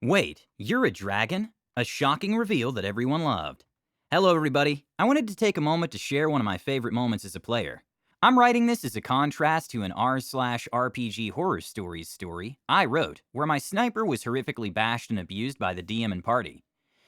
Wait, you're a dragon? A shocking reveal that everyone loved. Hello, everybody. I wanted to take a moment to share one of my favorite moments as a player. I'm writing this as a contrast to an r/RPG horror stories story I wrote, where my sniper was horrifically bashed and abused by the DM and party.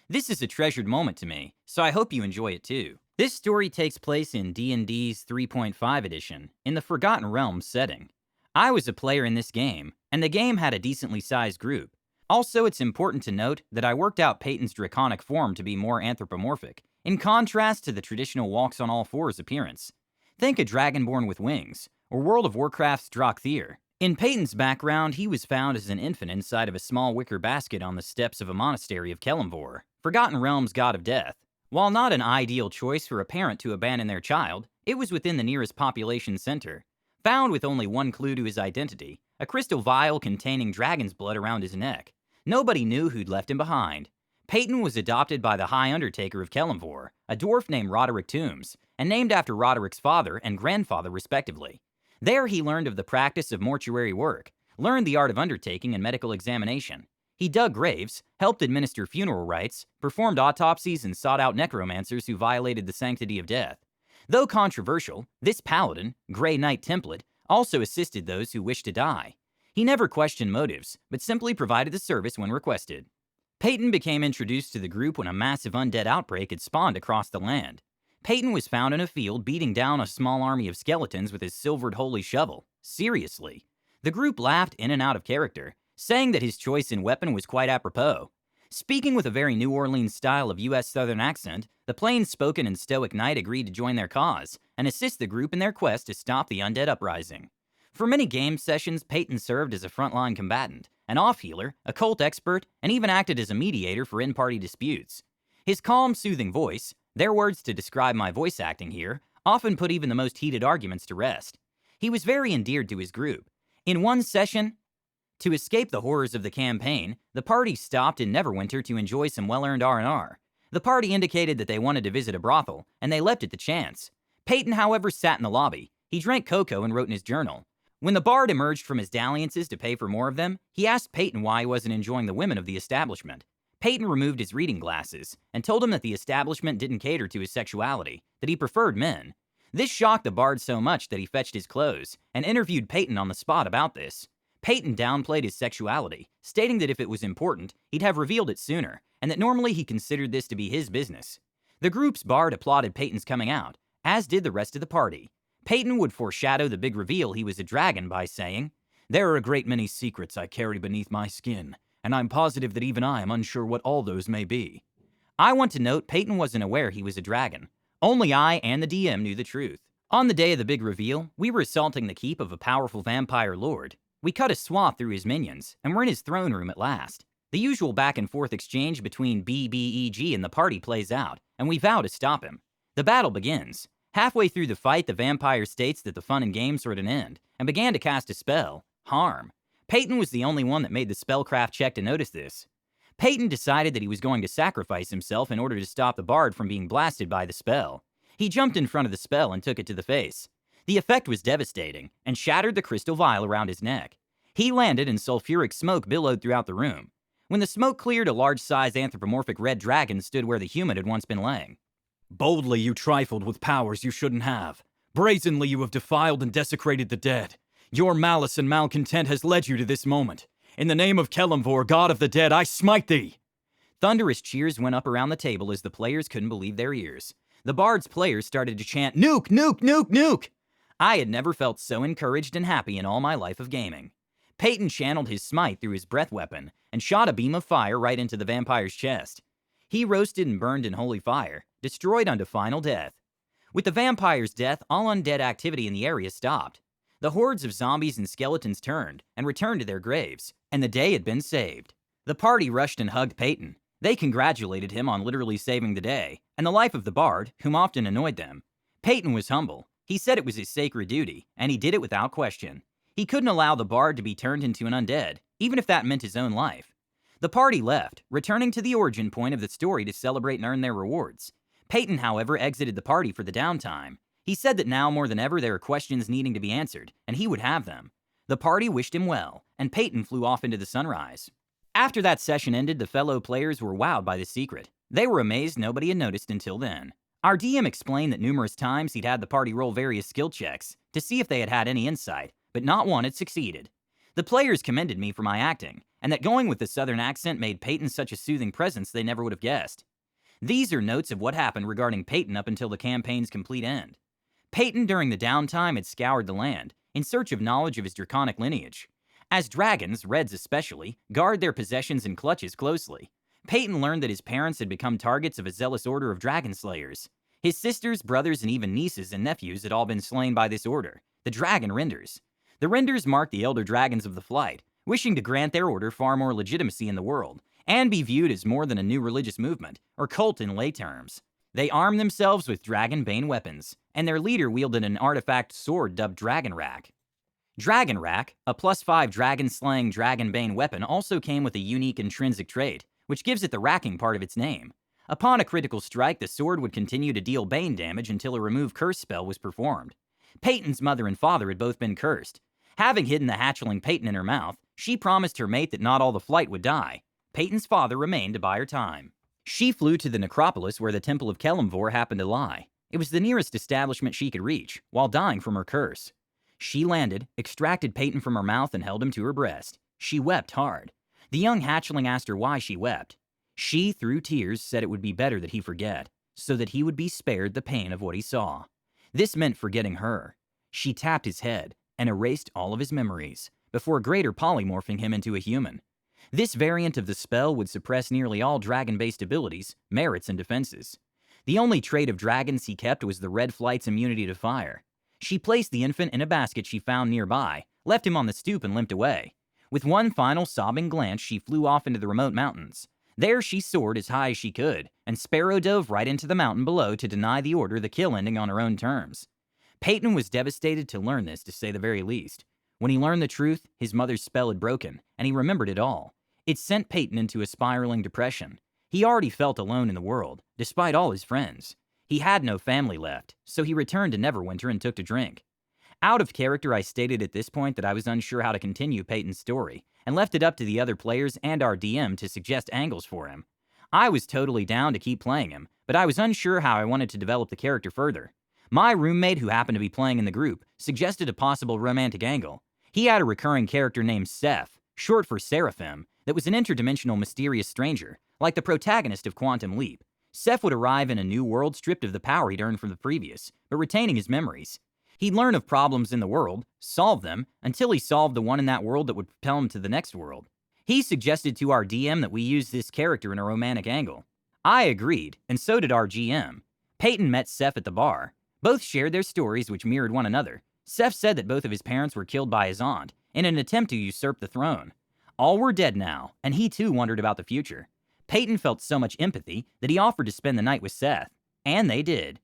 This is a treasured moment to me, so I hope you enjoy it too. This story takes place in D&D's 3.5 edition, in the Forgotten Realms setting. I was a player in this game, and the game had a decently sized group. Also, it's important to note that I worked out Peyton's draconic form to be more anthropomorphic, in contrast to the traditional walks on all fours appearance. Think a dragonborn with wings, or World of Warcraft's Drakthir. In Peyton's background, he was found as an infant inside of a small wicker basket on the steps of a monastery of Kelemvor, Forgotten Realms' god of death. While not an ideal choice for a parent to abandon their child, it was within the nearest population center. Found with only one clue to his identity, a crystal vial containing dragon's blood around his neck. Nobody knew who'd left him behind. Peyton was adopted by the High Undertaker of Kelemvor, a dwarf named Roderick Toombs, and named after Roderick's father and grandfather respectively. There he learned of the practice of mortuary work, learned the art of undertaking and medical examination. He dug graves, helped administer funeral rites, performed autopsies, and sought out necromancers who violated the sanctity of death. Though controversial, this paladin, Grey Knight Template, also assisted those who wished to die. He never questioned motives, but simply provided the service when requested. Peyton became introduced to the group when a massive undead outbreak had spawned across the land. Peyton was found in a field beating down a small army of skeletons with his silvered holy shovel. Seriously. The group laughed in and out of character, saying that his choice in weapon was quite apropos. Speaking with a very New Orleans style of U.S. Southern accent, the plain-spoken and stoic knight agreed to join their cause and assist the group in their quest to stop the undead uprising. For many game sessions, Peyton served as a frontline combatant, an off-healer, a cult expert, and even acted as a mediator for in-party disputes. His calm, soothing voice, their words to describe my voice acting here, often put even the most heated arguments to rest. He was very endeared to his group. In one session, to escape the horrors of the campaign, the party stopped in Neverwinter to enjoy some well-earned R&R. The party indicated that they wanted to visit a brothel, and they leapt at the chance. Peyton, however, sat in the lobby. He drank cocoa and wrote in his journal. When the bard emerged from his dalliances to pay for more of them, he asked Peyton why he wasn't enjoying the women of the establishment. Peyton removed his reading glasses and told him that the establishment didn't cater to his sexuality, that he preferred men. This shocked the bard so much that he fetched his clothes and interviewed Peyton on the spot about this. Peyton downplayed his sexuality, stating that if it was important, he'd have revealed it sooner, and that normally he considered this to be his business. The group's bard applauded Peyton's coming out, as did the rest of the party. Peyton would foreshadow the big reveal he was a dragon by saying, "There are a great many secrets I carry beneath my skin, and I'm positive that even I am unsure what all those may be." I want to note Peyton wasn't aware he was a dragon. Only I and the DM knew the truth. On the day of the big reveal, we were assaulting the keep of a powerful vampire lord. We cut a swath through his minions, and we're in his throne room at last. The usual back-and-forth exchange between BBEG and the party plays out, and we vow to stop him. The battle begins. Halfway through the fight, the vampire states that the fun and games are at an end, and began to cast a spell, Harm. Peyton was the only one that made the spellcraft check to notice this. Peyton decided that he was going to sacrifice himself in order to stop the bard from being blasted by the spell. He jumped in front of the spell and took it to the face. The effect was devastating, and shattered the crystal vial around his neck. He landed, and sulfuric smoke billowed throughout the room. When the smoke cleared, a large-sized anthropomorphic red dragon stood where the human had once been laying. "Boldly you trifled with powers you shouldn't have. Brazenly you have defiled and desecrated the dead. Your malice and malcontent has led you to this moment. In the name of Kelemvor, god of the dead, I smite thee!" Thunderous cheers went up around the table as the players couldn't believe their ears. The bard's players started to chant, "Nuke, nuke, nuke, nuke!" I had never felt so encouraged and happy in all my life of gaming. Peyton channeled his smite through his breath weapon and shot a beam of fire right into the vampire's chest. He roasted and burned in holy fire, destroyed unto final death. With the vampire's death, all undead activity in the area stopped. The hordes of zombies and skeletons turned and returned to their graves, and the day had been saved. The party rushed and hugged Peyton. They congratulated him on literally saving the day, and the life of the bard, whom often annoyed them. Peyton was humble. He said it was his sacred duty, and he did it without question. He couldn't allow the bard to be turned into an undead, even if that meant his own life. The party left, returning to the origin point of the story to celebrate and earn their rewards. Peyton, however, exited the party for the downtime. He said that now more than ever there are questions needing to be answered, and he would have them. The party wished him well, and Peyton flew off into the sunrise. After that session ended, the fellow players were wowed by the secret. They were amazed nobody had noticed until then. Our DM explained that numerous times he'd had the party roll various skill checks to see if they had had any insight, but not one had succeeded. The players commended me for my acting, and that going with the southern accent made Peyton such a soothing presence they never would have guessed. These are notes of what happened regarding Peyton up until the campaign's complete end. Peyton, during the downtime, had scoured the land in search of knowledge of his draconic lineage. As dragons, reds especially, guard their possessions and clutches closely, Peyton learned that his parents had become targets of a zealous order of dragon slayers. His sisters, brothers, and even nieces and nephews had all been slain by this order, the Dragon Renders. The Renders marked the elder dragons of the flight, wishing to grant their order far more legitimacy in the world, and be viewed as more than a new religious movement, or cult in lay terms. They armed themselves with dragon-bane weapons, and their leader wielded an artifact sword dubbed Dragon Rack. Dragon Rack, a +5 dragon-slaying dragon-bane weapon, also came with a unique intrinsic trait, which gives it the racking part of its name. Upon a critical strike, the sword would continue to deal bane damage until a remove curse spell was performed. Peyton's mother and father had both been cursed. Having hidden the hatchling Peyton in her mouth, she promised her mate that not all the flight would die. Peyton's father remained to buy her time. She flew to the necropolis where the Temple of Kelemvor happened to lie. It was the nearest establishment she could reach, while dying from her curse. She landed, extracted Peyton from her mouth, and held him to her breast. She wept hard. The young hatchling asked her why she wept. She, through tears, said it would be better that he forget, so that he would be spared the pain of what he saw. This meant forgetting her. She tapped his head and erased all of his memories, before greater polymorphing him into a human. This variant of the spell would suppress nearly all dragon-based abilities, merits, and defenses. The only trait of dragons he kept was the red flight's immunity to fire. She placed the infant in a basket she found nearby, left him on the stoop, and limped away. With one final sobbing glance, she flew off into the remote mountains. There she soared as high as she could, and Sparrow dove right into the mountain below to deny the order the kill ending on her own terms. Peyton was devastated to learn this, to say the very least. When he learned the truth, his mother's spell had broken, and he remembered it all. It sent Peyton into a spiraling depression. He already felt alone in the world, despite all his friends. He had no family left, so he returned to Neverwinter and took to drink. Out of character, I stated at this point that I was unsure how to continue Peyton's story, and left it up to the other players and our DM to suggest angles for him. I was totally down to keep playing him, but I was unsure how I wanted to develop the character further. My roommate, who happened to be playing in the group, suggested a possible romantic angle. He had a recurring character named Seth, short for Seraphim, that was an interdimensional mysterious stranger, like the protagonist of Quantum Leap. Seth would arrive in a new world stripped of the power he'd earned from the previous, but retaining his memories. He'd learn of problems in the world, solve them, until he solved the one in that world that would propel him to the next world. He suggested to our DM that we use this character in a romantic angle. I agreed, and so did our GM. Peyton met Seth at the bar. Both shared their stories, which mirrored one another. Seth said that both of his parents were killed by his aunt, in an attempt to usurp the throne. All were dead now, and he too wondered about the future. Peyton felt so much empathy that he offered to spend the night with Seth. And they did.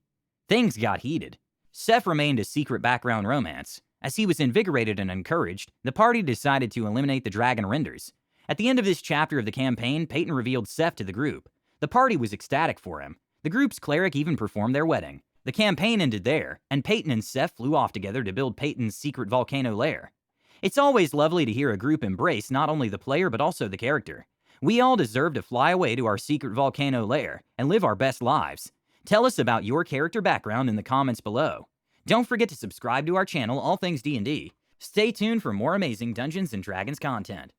Things got heated. Seth remained a secret background romance. As he was invigorated and encouraged, the party decided to eliminate the Dragon Renders. At the end of this chapter of the campaign, Peyton revealed Seth to the group. The party was ecstatic for him. The group's cleric even performed their wedding. The campaign ended there, and Peyton and Seth flew off together to build Peyton's secret volcano lair. It's always lovely to hear a group embrace not only the player but also the character. We all deserve to fly away to our secret volcano lair and live our best lives. Tell us about your character background in the comments below. Don't forget to subscribe to our channel, All Things D&D. Stay tuned for more amazing Dungeons & Dragons content.